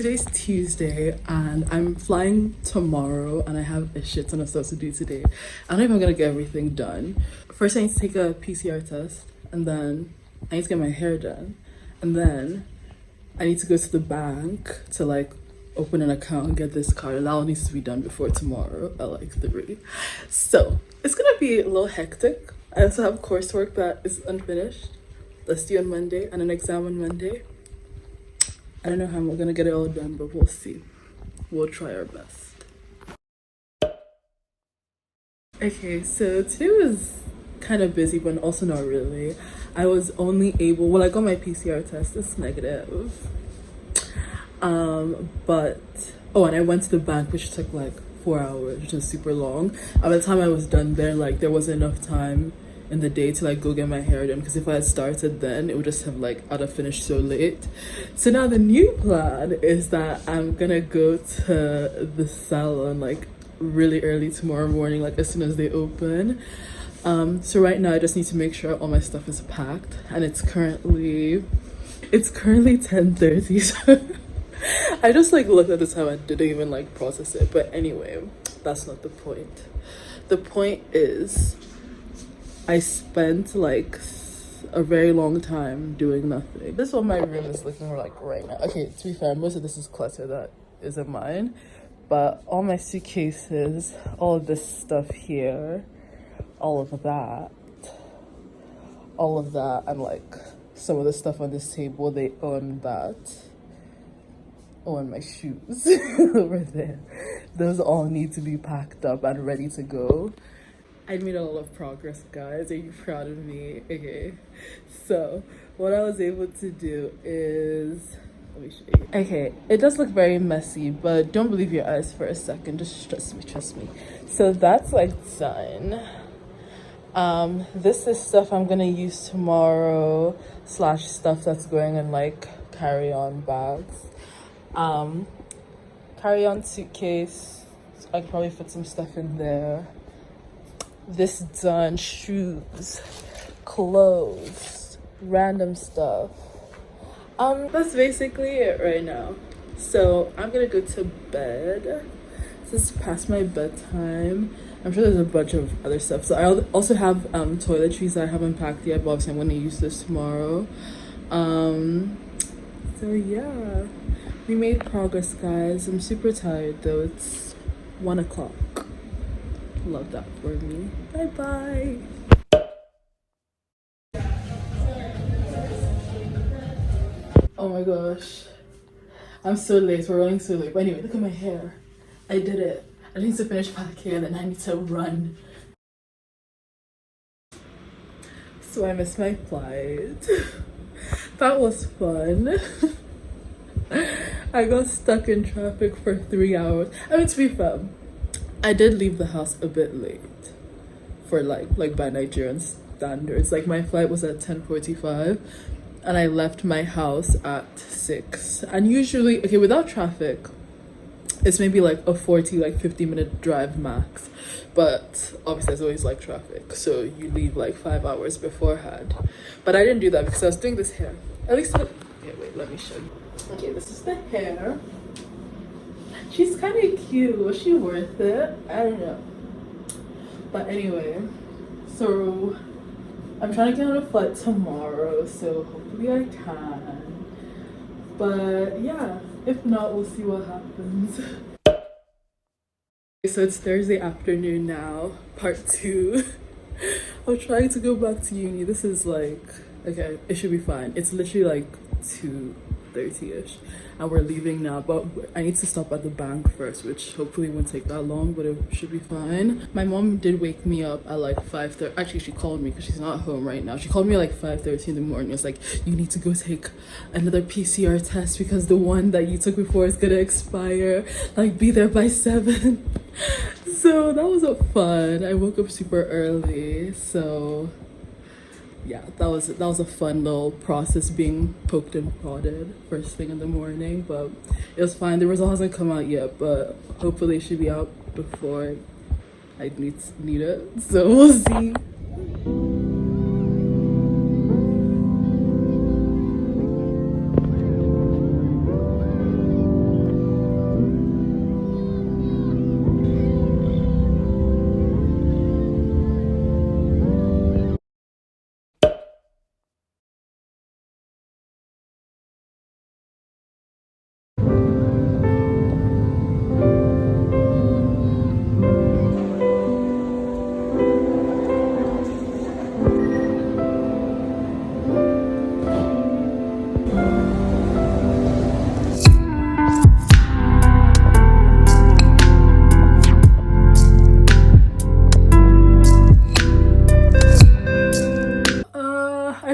today's Tuesday and I'm flying tomorrow and I have a shit ton of stuff to do today. I don't know if I'm gonna get everything done. First I need to take a PCR test and then I need to get my hair done and then I need to go to the bank to like open an account and get this card, and that all needs to be done before tomorrow at like 3. So it's gonna be a little hectic. I also have coursework that is unfinished that's due on Monday and an exam on Monday. I don't know how I'm gonna get it all done, but we'll see. We'll try our best. Okay, so today was kind of busy, but also not really. I was only able, well, I got my PCR test, it's negative. But, oh, and I went to the bank, which took like 4 hours, which was super long. And by the time I was done there, like there wasn't enough time in the day to like go get my hair done, because if I had started then it would just have like I'd have finished so late. So now the new plan is that I'm gonna go to the salon like really early tomorrow morning, like as soon as they open. So right now I just need to make sure all my stuff is packed, and it's currently 10:30. So I just like looked at the time and didn't even like process it, but anyway, that's not the point. The point is I spent like a very long time doing nothing. This is what my room is looking like right now. Okay, to be fair, most of this is clutter that isn't mine, but all my suitcases, all of this stuff here, all of that, and like some of the stuff on this table, they own that. Oh, and my shoes over there. Those all need to be packed up and ready to go. I made a lot of progress, guys. Are you proud of me? Okay, so what I was able to do is, let me show you. Okay, it does look very messy, but don't believe your eyes for a second. Just trust me. So that's like done. This is stuff I'm gonna use tomorrow / stuff that's going in like carry-on bags. Carry-on suitcase, so I could probably fit some stuff in there. This done. Shoes, clothes, random stuff. That's basically it right now. So I'm gonna go to bed. This is past my bedtime. I'm sure there's a bunch of other stuff. So I also have toiletries that I haven't packed yet, but obviously I'm gonna use this tomorrow. So yeah, we made progress, guys. I'm super tired though. It's 1 o'clock. Love that for me. Bye bye. Oh my gosh, I'm so late. We're running so late. But anyway, look at my hair. I did it. I need to finish packing and then I need to run. So I missed my flight. That was fun. I got stuck in traffic for 3 hours. I mean, to be fair, I did leave the house a bit late for like by Nigerian standards. Like my flight was at 10:45 and I left my house at 6. And usually, okay, without traffic, it's maybe like a 50-minute drive max. But obviously there's always like traffic, so you leave like 5 hours beforehand. But I didn't do that because I was doing this hair. At least, okay, wait, let me show you. Okay, this is the hair. She's kind of cute. Was she worth it? I don't know. But anyway, so I'm trying to get on a flight tomorrow, so hopefully I can. But yeah, if not, we'll see what happens. So it's Thursday afternoon now, part 2. I'm trying to go back to uni. This is like, okay, it should be fine. It's literally like 2:30ish and we're leaving now, but I need to stop at the bank first, which hopefully won't take that long, but it should be fine. My mom did wake me up at like 5:30. Actually, she called me because she's not home right now. She called me at like 5:30 in the morning. It's like, you need to go take another PCR test because the one that you took before is gonna expire. Like, be there by 7. So that was fun. I woke up super early, so yeah, that was a fun little process, being poked and prodded first thing in the morning, but it was fine. The result hasn't come out yet, but hopefully it should be out before I need it, so we'll see.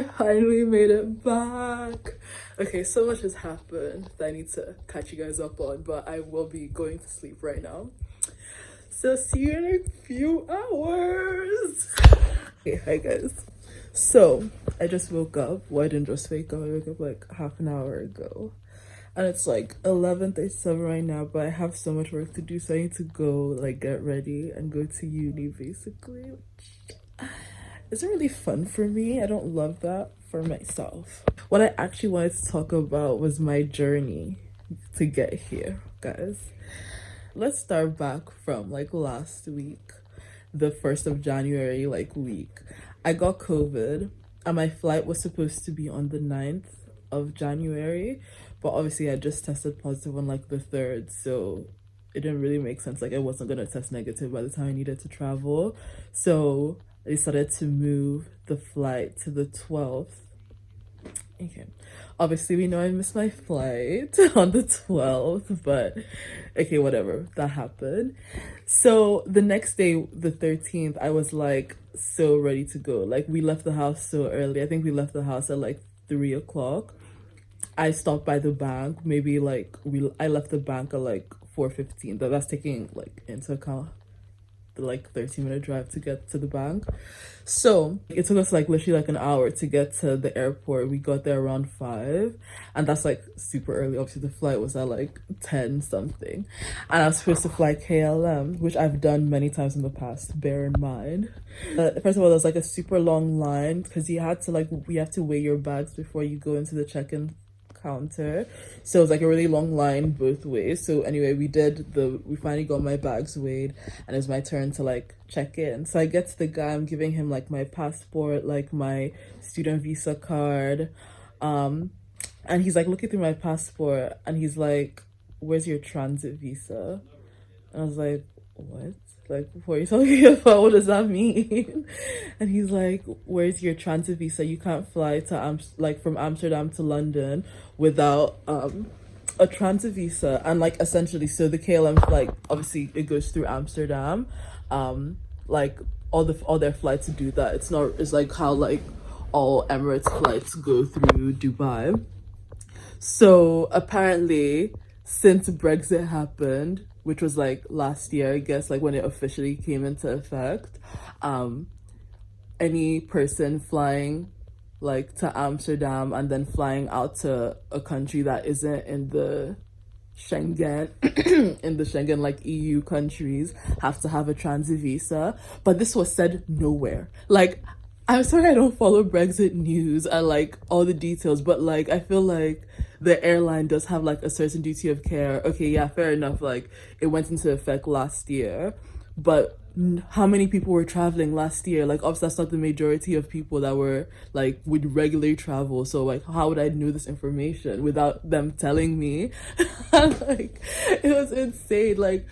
I finally made it back. Okay, so much has happened that I need to catch you guys up on, but I will be going to sleep right now. So see you in a few hours. Okay, hi guys. So I just woke up. Well, I didn't just wake up. I woke up like half an hour ago. And it's like 11:37 right now, but I have so much work to do, so I need to go like get ready and go to uni basically, which isn't really fun for me. I don't love that for myself. What I actually wanted to talk about was my journey to get here, guys. Let's start back from like last week, the 1st of January like week. I got COVID and my flight was supposed to be on the 9th of January, but obviously I just tested positive on like the 3rd, so it didn't really make sense. Like I wasn't gonna test negative by the time I needed to travel, so I decided to move the flight to the 12th. Okay, obviously we know I missed my flight on the 12th, but okay, whatever, that happened. So the next day, the 13th, I was like so ready to go. Like we left the house so early. I think we left the house at like 3 o'clock. I stopped by the bank. Maybe like I left the bank at like 4:15. That's taking like into account the like 13-minute drive to get to the bank. So it took us like literally like an hour to get to the airport. We got there around 5, and that's like super early. Obviously the flight was at like 10 something, and I was supposed to fly KLM, which I've done many times in the past, bear in mind. First of all, there was like a super long line because you have to weigh your bags before you go into the check-in counter, so it was like a really long line both ways. So anyway, we finally got my bags weighed, and it was my turn to like check in. So I get to the guy, I'm giving him like my passport, like my student visa card, and he's like looking through my passport and he's like, "Where's your transit visa?" And I was like, "What? Like, what are you talking about? What does that mean?" And he's like, "Where's your transit visa? You can't fly to from Amsterdam to London without a transit visa." And like essentially, so the KLM flight, obviously it goes through Amsterdam. Like all their flights do that. It's like how like all Emirates flights go through Dubai. So apparently, since Brexit happened, which was like last year, I guess, like when it officially came into effect, any person flying like to Amsterdam and then flying out to a country that isn't in the Schengen, in the Schengen like EU countries, have to have a transit visa. But this was said nowhere. Like, I'm sorry I don't follow Brexit news and like all the details, but like I feel like the airline does have like a certain duty of care. Okay, yeah, fair enough. Like it went into effect last year, but how many people were traveling last year? Like obviously that's not the majority of people that were like would regularly travel. So like how would I know this information without them telling me? Like it was insane. Like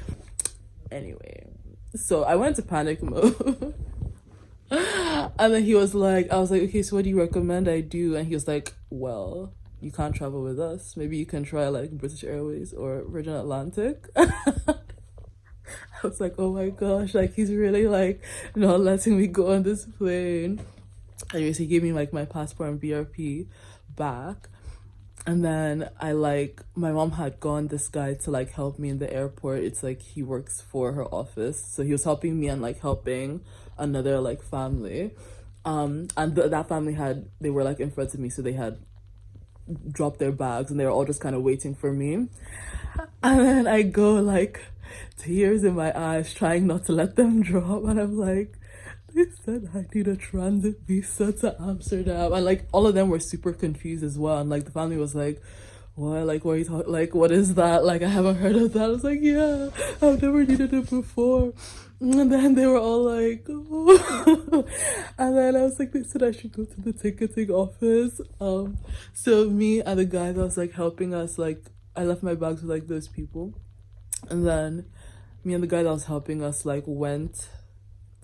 anyway, so I went to panic mode. And then he was like, I was like, "Okay, so what do you recommend I do?" And he was like, "Well, you can't travel with us. Maybe you can try like British Airways or Virgin Atlantic." I was like, "Oh my gosh, like he's really like not letting me go on this plane." Anyways, he gave me like my passport and BRP back. And then my mom had gone this guy to like help me in the airport. It's like he works for her office, so he was helping me and like helping another like family. And that family they were like in front of me, so they had dropped their bags and they were all just kind of waiting for me. And then I go like tears in my eyes, trying not to let them drop, and I'm like, "They said I need a transit visa to Amsterdam." And like all of them were super confused as well, and like the family was like, "What? Like what are you talking, like what is that? Like I haven't heard of that." I was like, "Yeah, I've never needed it before." And then they were all like, "Oh." And then I was like, they said I should go to the ticketing office. So me and the guy that was like helping us, like I left my bags with like those people, and then me and the guy that was helping us like went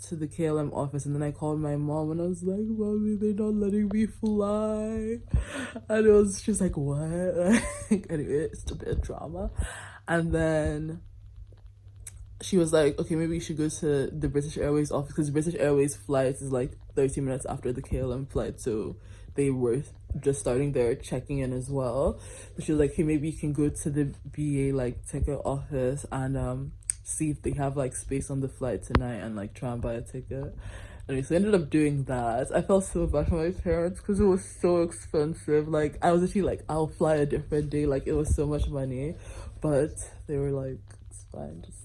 to the KLM office, and then I called my mom and I was like, "Mommy, they're not letting me fly." And it was just like, "What?" Anyway, it's a bit of drama. And then she was like, "Okay, maybe you should go to the British Airways office," because British Airways flight is like 30 minutes after the KLM flight, so they were just starting their checking in as well. So she was like, hey, maybe you can go to the BA like ticket office and see if they have like space on the flight tonight and like try and buy a ticket. And so I ended up doing that. I felt so bad for my parents because it was so expensive. Like I was actually like, I'll fly a different day. Like it was so much money, but they were like, it's fine. Just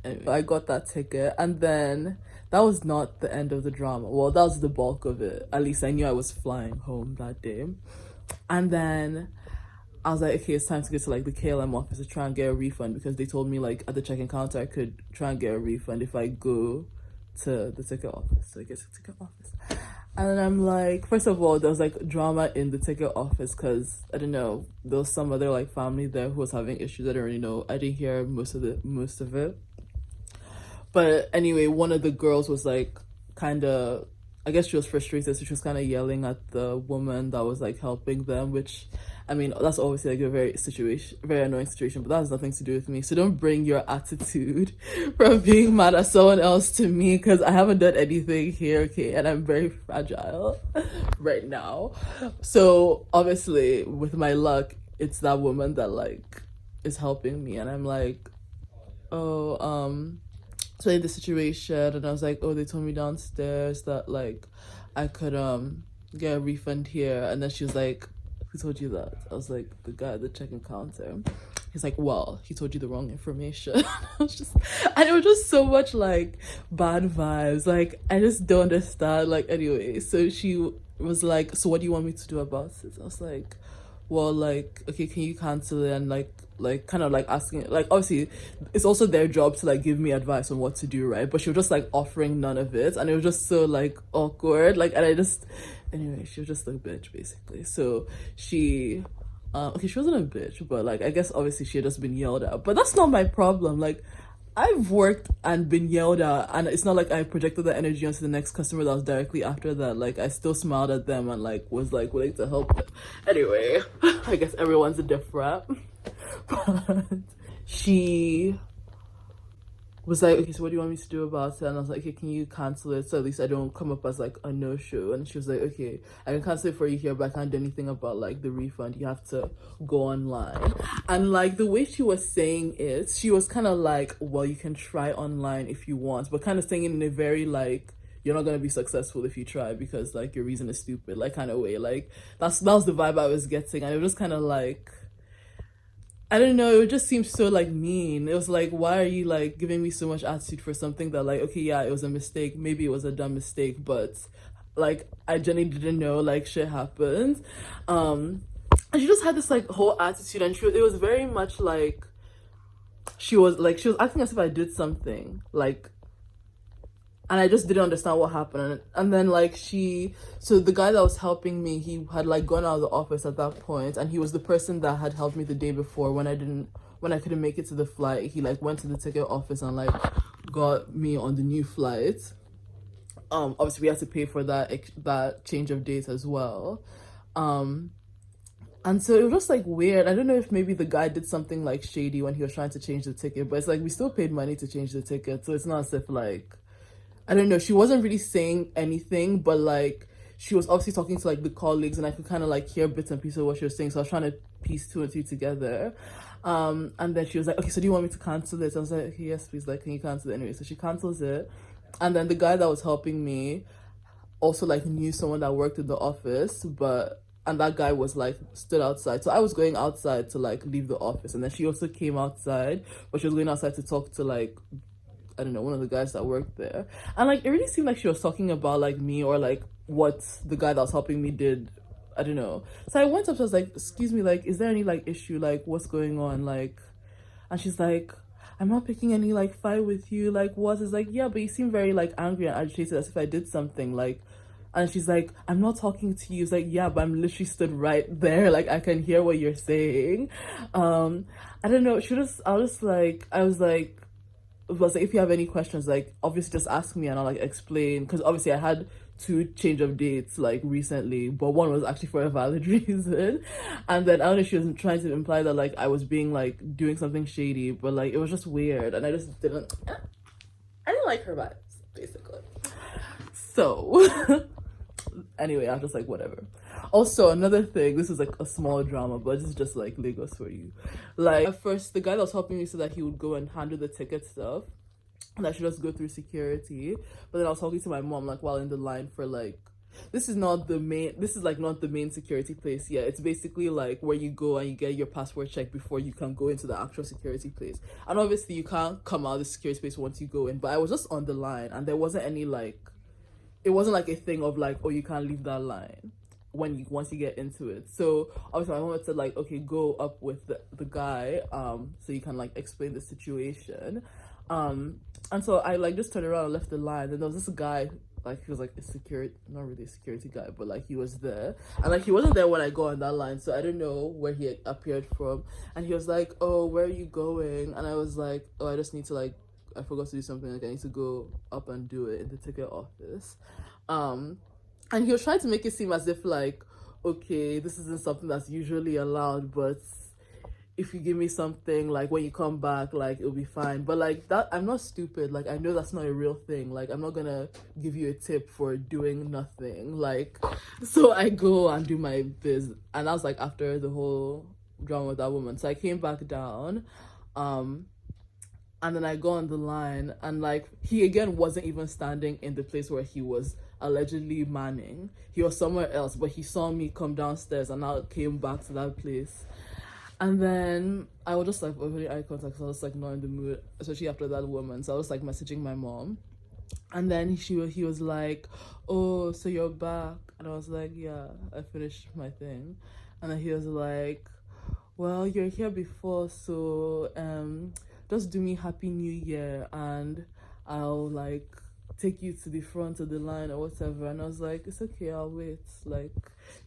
anyway, I got that ticket, and then that was not the end of the drama. Well, that was the bulk of it. At least I knew I was flying home that day, and then I was like, okay, it's time to get to like the KLM office to try and get a refund because they told me like at the check-in counter I could try and get a refund if I go to the ticket office. So I get to the ticket office. And then I'm like, first of all, there was like drama in the ticket office because I don't know, there was some other like family there who was having issues. I don't really know. I didn't hear most of it. But anyway, one of the girls was like kind of, I guess she was frustrated, so she was kind of yelling at the woman that was like helping them, which I mean, that's obviously like a very annoying situation, but that has nothing to do with me. So don't bring your attitude from being mad at someone else to me because I haven't done anything here, okay? And I'm very fragile right now. So obviously, with my luck, it's that woman that like is helping me, and I'm like, oh, explained the situation, and I was like, oh, they told me downstairs that like I could get a refund here. And then she was like, who told you that? I was like, the guy at the check-in counter. He's like, well, he told you the wrong information. And it was just so much like bad vibes. Like I just don't understand. Like anyway, so she was like, so what do you want me to do about it? I was like, well, like, okay, can you cancel it? And like kind of like asking, like obviously it's also their job to like give me advice on what to do, right? But she was just like offering none of it, and it was just so like awkward. Like, and I just, anyway, she was just a bitch basically. So she okay, she wasn't a bitch, but like I guess obviously she had just been yelled at, but that's not my problem. Like I've worked and been yelled at, and it's not like I projected the energy onto the next customer that was directly after that. Like I still smiled at them and like was like willing to help them. Anyway, I guess everyone's a different. But she was like, okay, so what do you want me to do about it? And I was like, okay, can you cancel it so at least I don't come up as like a no-show? And she was like, okay, I can cancel it for you here, but I can't do anything about like the refund. You have to go online. And like the way she was saying it, she was kind of like, well, you can try online if you want, but kind of saying it in a very like, you're not gonna be successful if you try because like your reason is stupid, like kind of way. Like that was the vibe I was getting, and it was just kind of like, I don't know, it just seems so like mean. It was like, why are you like giving me so much attitude for something that like, okay, yeah, it was a mistake, maybe it was a dumb mistake, but like I genuinely didn't know, like shit happened. And she just had this like whole attitude, and it was very much like she was acting as if I did something, like, and I just didn't understand what happened. And then like so the guy that was helping me, he had like gone out of the office at that point, and he was the person that had helped me the day before when I couldn't make it to the flight. He like went to the ticket office and like got me on the new flight. Obviously we had to pay for that change of date as well. And so it was just like weird. I don't know if maybe the guy did something like shady when he was trying to change the ticket, but it's like we still paid money to change the ticket, so it's not as if like, I don't know, she wasn't really saying anything, but like she was obviously talking to like the colleagues, and I could kind of like hear bits and pieces of what she was saying, so I was trying to piece two and two together. And then she was like, okay, so do you want me to cancel this? I was like, okay, yes please, like can you cancel it? Anyway, so she cancels it, and then the guy that was helping me also like knew someone that worked in the office, and that guy was like stood outside, so I was going outside to like leave the office, and then she also came outside, but she was going outside to talk to like, I don't know, one of the guys that worked there. And like it really seemed like she was talking about like me or like what the guy that was helping me did. I don't know. So I went up, so I was like, excuse me, like is there any like issue, like what's going on? Like, and she's like, I'm not picking any like fight with you, like what? Is like, yeah, but you seem very like angry and agitated as if I did something, like. And she's like, I'm not talking to you. It's like, yeah, but I'm literally stood right there, like I can hear what you're saying. I don't know, I was like, if you have any questions, like obviously just ask me and I'll like explain, because obviously I had 2 change of dates like recently, but one was actually for a valid reason. And then I don't know if she was trying to imply that like I was being like doing something shady, but like it was just weird, and I didn't like her vibes basically. So anyway, I was just like, whatever. Also, another thing, this is like a small drama, but this is just like Lagos for you. Like, at first, the guy that was helping me said that he would go and handle the ticket stuff, and I should just go through security. But then I was talking to my mom, like, while in the line for like, this is not the main, this is like not the main security place yet. It's basically like where you go and you get your passport checked before you can go into the actual security place. And obviously, you can't come out of the security place once you go in. But I was just on the line, and there wasn't any like, it wasn't like a thing of like, oh, you can't leave that line when you once you get into it. So obviously my mom said like, okay, go up with the guy so you can like explain the situation. And so I like just turned around and left the line. Then there was this guy, like he was like a security, not really a security guy, but like he was there. And like he wasn't there when I got on that line, so I don't know where he appeared from. And he was like, oh, where are you going? And I was like, oh, I just need to like, I forgot to do something, like I need to go up and do it in the ticket office. And he was trying to make it seem as if like, okay, this isn't something that's usually allowed, but if you give me something, like when you come back, like it'll be fine. But like that, I'm not stupid. Like I know that's not a real thing. Like I'm not gonna give you a tip for doing nothing. Like, so I go and do my biz. And that was like after the whole drama with that woman. So I came back down. And then I go on the line, and like he again wasn't even standing in the place where he was allegedly manning. He was somewhere else, but he saw me come downstairs, and I came back to that place. And then I was just like avoiding eye contact, because I was like not in the mood, especially after that woman. So I was like messaging my mom, and then he was like, "Oh, so you're back?" And I was like, "Yeah, I finished my thing." And then he was like, "Well, you're here before, so just do me Happy New Year, and I'll like take you to the front of the line or whatever." And I was like, it's okay, I'll wait. Like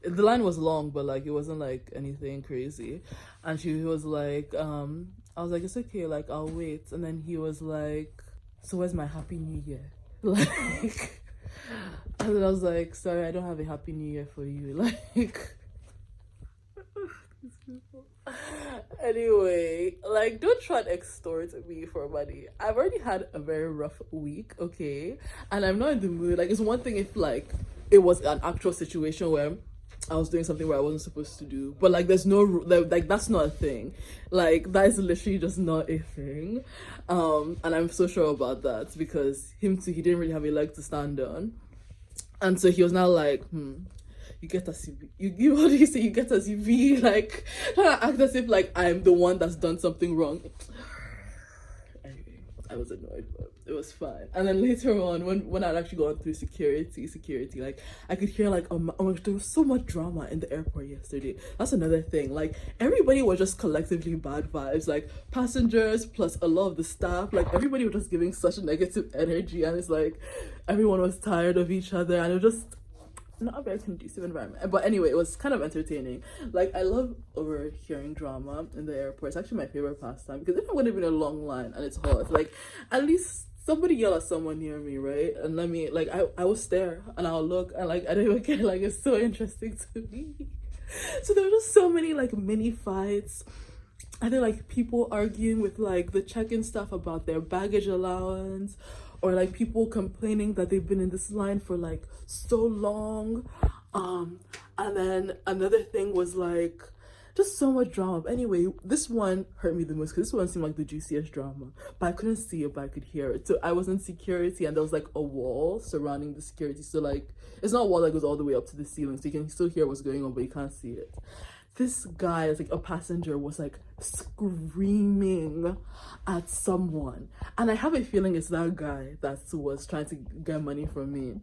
the line was long, but like it wasn't like anything crazy. And he was like, I was like, it's okay, like I'll wait. And then he was like, so where's my Happy New Year? Like, and then I was like, sorry, I don't have a Happy New Year for you. Like, anyway, like don't try and extort me for money. I've already had a very rough week, okay, and I'm not in the mood. Like it's one thing if like it was an actual situation where I was doing something where I wasn't supposed to do, but like there's no like that's not a thing. Like that is literally just not a thing. And I'm so sure about that because him too, he didn't really have a leg to stand on, and so he was now like you get as you what do you say, you get as you be, like trying to act as if like I'm the one that's done something wrong. Anyway, I was annoyed, but it was fine. And then later on, when I'd actually gone through security, like I could hear like there was so much drama in the airport yesterday. That's another thing. Like everybody was just collectively bad vibes. Like passengers plus a lot of the staff. Like everybody was just giving such negative energy, and it's like everyone was tired of each other, and it was just not a very conducive environment. But anyway, it was kind of entertaining. Like I love overhearing drama in the airport. It's actually my favorite pastime, because if I'm going to be in a long line and it's hot, like at least somebody yell at someone near me, right? And let me like I will stare and I'll look, and like I don't even care. Like it's so interesting to me. So there were just so many like mini fights. I think like people arguing with like the check-in staff about their baggage allowance, or like people complaining that they've been in this line for like so long. And then another thing was like just so much drama. But anyway, this one hurt me the most because this one seemed like the juiciest drama, but I couldn't see it, but I could hear it. So I was in security, and there was like a wall surrounding the security, so like it's not a wall that goes all the way up to the ceiling, so you can still hear what's going on, but you can't see it. This guy, like a passenger, was like screaming at someone, and I have a feeling it's that guy that was trying to get money from me,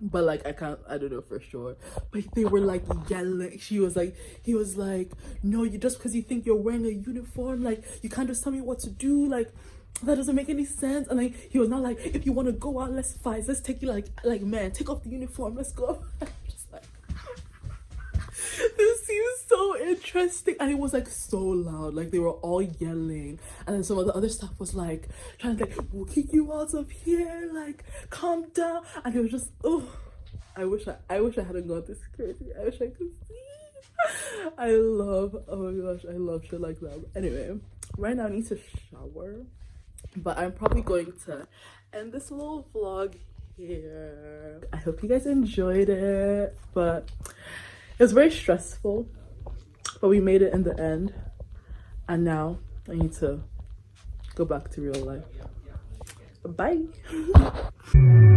but like I don't know for sure. But they were like yelling. He was like, no, you just because you think you're wearing a uniform, like you can't just tell me what to do, like that doesn't make any sense. And like he was not like, if you want to go out, let's fight, let's take you, like man, take off the uniform, let's go. Just like, this seems so interesting, and it was like so loud, like they were all yelling, and then some of the other staff was like trying to like, we'll kick you out of here, like calm down. And it was just, oh, I wish I hadn't gone to security. I wish I could see. Oh my gosh, I love shit like that. But anyway, right now I need to shower, but I'm probably going to end this little vlog here. I hope you guys enjoyed it, but It was very stressful, but we made it in the end. And now I need to go back to real life. Bye.